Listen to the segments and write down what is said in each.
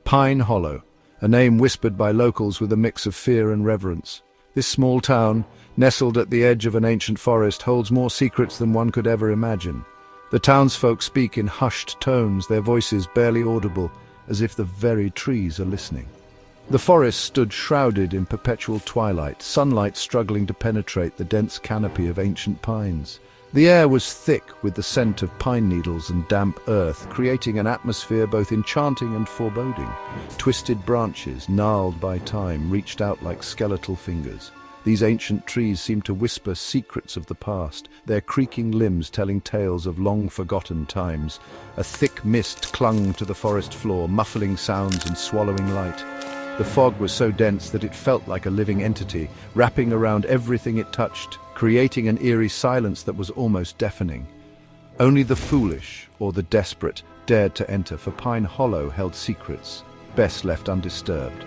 Pine Hollow, a name whispered by locals with a mix of fear and reverence. This small town, nestled at the edge of an ancient forest, holds more secrets than one could ever imagine. The townsfolk speak in hushed tones, their voices barely audible, as if the very trees are listening. The forest stood shrouded in perpetual twilight, sunlight struggling to penetrate the dense canopy of ancient pines. The air was thick with the scent of pine needles and damp earth, creating an atmosphere both enchanting and foreboding. Twisted branches, gnarled by time, reached out like skeletal fingers. These ancient trees seemed to whisper secrets of the past, their creaking limbs telling tales of long-forgotten times. A thick mist clung to the forest floor, muffling sounds and swallowing light. The fog was so dense that it felt like a living entity, wrapping around everything it touched, creating an eerie silence that was almost deafening. Only the foolish or the desperate dared to enter, for Pine Hollow held secrets, best left undisturbed.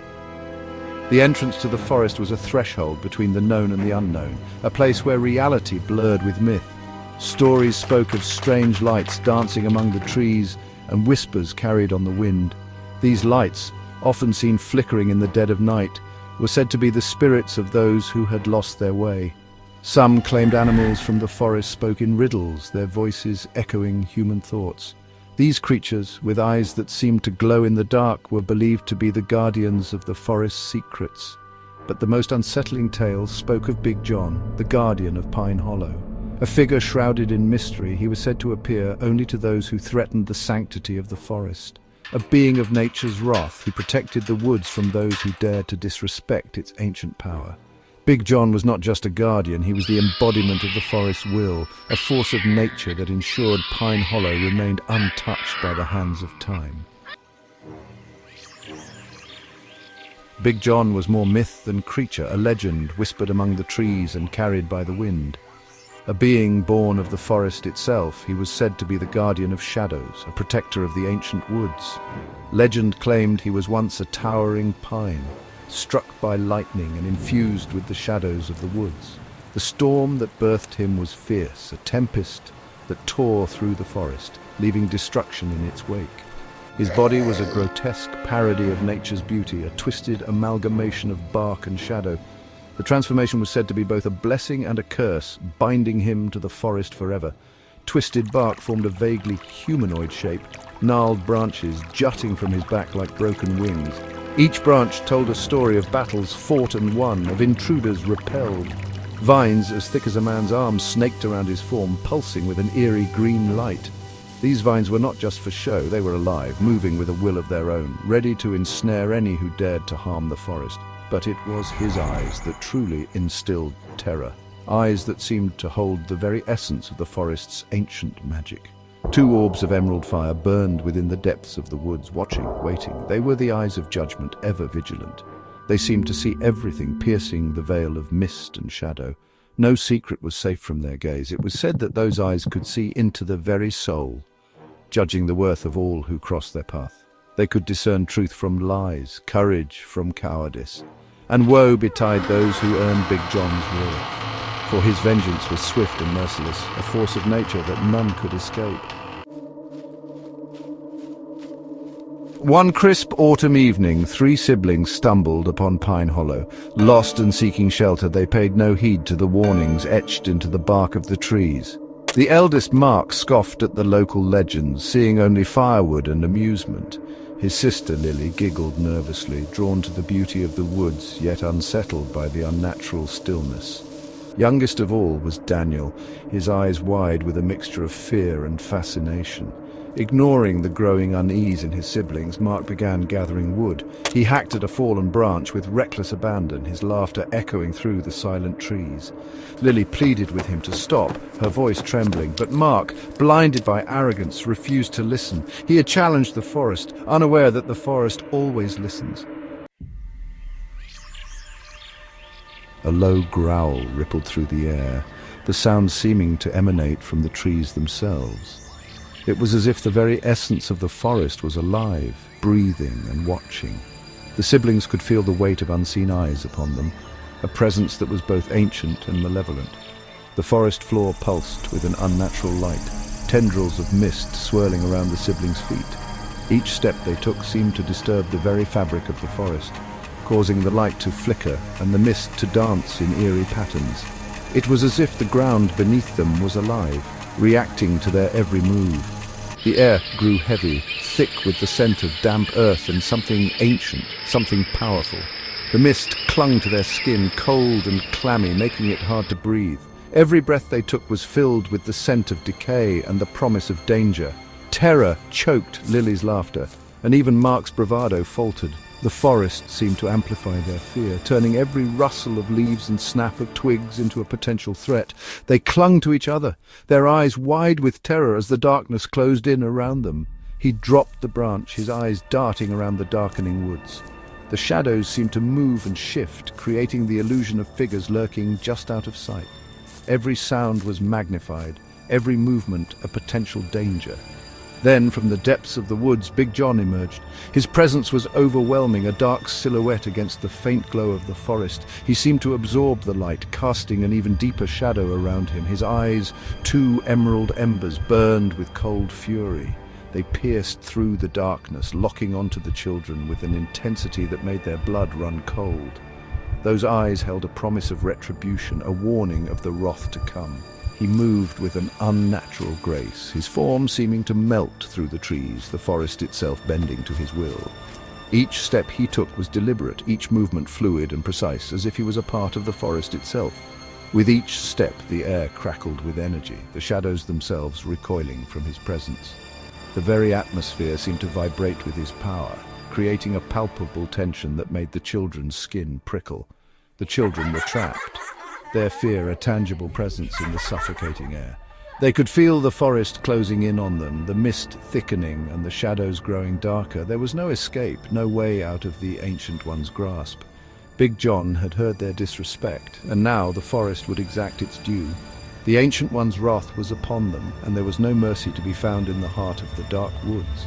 The entrance to the forest was a threshold between the known and the unknown, a place where reality blurred with myth. Stories spoke of strange lights dancing among the trees and whispers carried on the wind. These lights, often seen flickering in the dead of night, were said to be the spirits of those who had lost their way. Some claimed animals from the forest spoke in riddles, their voices echoing human thoughts. These creatures, with eyes that seemed to glow in the dark, were believed to be the guardians of the forest's secrets. But the most unsettling tales spoke of Big John, the guardian of Pine Hollow. A figure shrouded in mystery, he was said to appear only to those who threatened the sanctity of the forest. A being of nature's wrath who protected the woods from those who dared to disrespect its ancient power. Big John was not just a guardian, he was the embodiment of the forest's will, a force of nature that ensured Pine Hollow remained untouched by the hands of time. Big John was more myth than creature, a legend whispered among the trees and carried by the wind. A being born of the forest itself, he was said to be the guardian of shadows, a protector of the ancient woods. Legend claimed he was once a towering pine, struck by lightning and infused with the shadows of the woods. The storm that birthed him was fierce, a tempest that tore through the forest, leaving destruction in its wake. His body was a grotesque parody of nature's beauty, a twisted amalgamation of bark and shadow. The transformation was said to be both a blessing and a curse, binding him to the forest forever. Twisted bark formed a vaguely humanoid shape, gnarled branches jutting from his back like broken wings. Each branch told a story of battles fought and won, of intruders repelled. Vines as thick as a man's arm snaked around his form, pulsing with an eerie green light. These vines were not just for show, they were alive, moving with a will of their own, ready to ensnare any who dared to harm the forest. But it was his eyes that truly instilled terror, eyes that seemed to hold the very essence of the forest's ancient magic. Two orbs of emerald fire burned within the depths of the woods, watching, waiting. They were the eyes of judgment, ever vigilant. They seemed to see everything, piercing the veil of mist and shadow. No secret was safe from their gaze. It was said that those eyes could see into the very soul, judging the worth of all who crossed their path. They could discern truth from lies, courage from cowardice. And woe betide those who earned Big John's wrath. For his vengeance was swift and merciless, a force of nature that none could escape. One crisp autumn evening, three siblings stumbled upon Pine Hollow. Lost and seeking shelter, they paid no heed to the warnings etched into the bark of the trees. The eldest, Mark, scoffed at the local legends, seeing only firewood and amusement. His sister, Lily, giggled nervously, drawn to the beauty of the woods, yet unsettled by the unnatural stillness. Youngest of all was Daniel, his eyes wide with a mixture of fear and fascination. Ignoring the growing unease in his siblings, Mark began gathering wood. He hacked at a fallen branch with reckless abandon, his laughter echoing through the silent trees. Lily pleaded with him to stop, her voice trembling, but Mark, blinded by arrogance, refused to listen. He had challenged the forest, unaware that the forest always listens. A low growl rippled through the air, the sound seeming to emanate from the trees themselves. It was as if the very essence of the forest was alive, breathing and watching. The siblings could feel the weight of unseen eyes upon them, a presence that was both ancient and malevolent. The forest floor pulsed with an unnatural light, tendrils of mist swirling around the siblings' feet. Each step they took seemed to disturb the very fabric of the forest, causing the light to flicker and the mist to dance in eerie patterns. It was as if the ground beneath them was alive, reacting to their every move. The air grew heavy, thick with the scent of damp earth and something ancient, something powerful. The mist clung to their skin, cold and clammy, making it hard to breathe. Every breath they took was filled with the scent of decay and the promise of danger. Terror choked Lily's laughter, and even Mark's bravado faltered. The forest seemed to amplify their fear, turning every rustle of leaves and snap of twigs into a potential threat. They clung to each other, their eyes wide with terror as the darkness closed in around them. He dropped the branch, his eyes darting around the darkening woods. The shadows seemed to move and shift, creating the illusion of figures lurking just out of sight. Every sound was magnified, every movement a potential danger. Then, from the depths of the woods, Big John emerged. His presence was overwhelming, a dark silhouette against the faint glow of the forest. He seemed to absorb the light, casting an even deeper shadow around him. His eyes, two emerald embers, burned with cold fury. They pierced through the darkness, locking onto the children with an intensity that made their blood run cold. Those eyes held a promise of retribution, a warning of the wrath to come. He moved with an unnatural grace, his form seeming to melt through the trees, the forest itself bending to his will. Each step he took was deliberate, each movement fluid and precise, as if he was a part of the forest itself. With each step, the air crackled with energy, the shadows themselves recoiling from his presence. The very atmosphere seemed to vibrate with his power, creating a palpable tension that made the children's skin prickle. The children were trapped, their fear a tangible presence in the suffocating air. They could feel the forest closing in on them, the mist thickening and the shadows growing darker. There was no escape, no way out of the Ancient One's grasp. Big John had heard their disrespect, and now the forest would exact its due. The Ancient One's wrath was upon them, and there was no mercy to be found in the heart of the dark woods.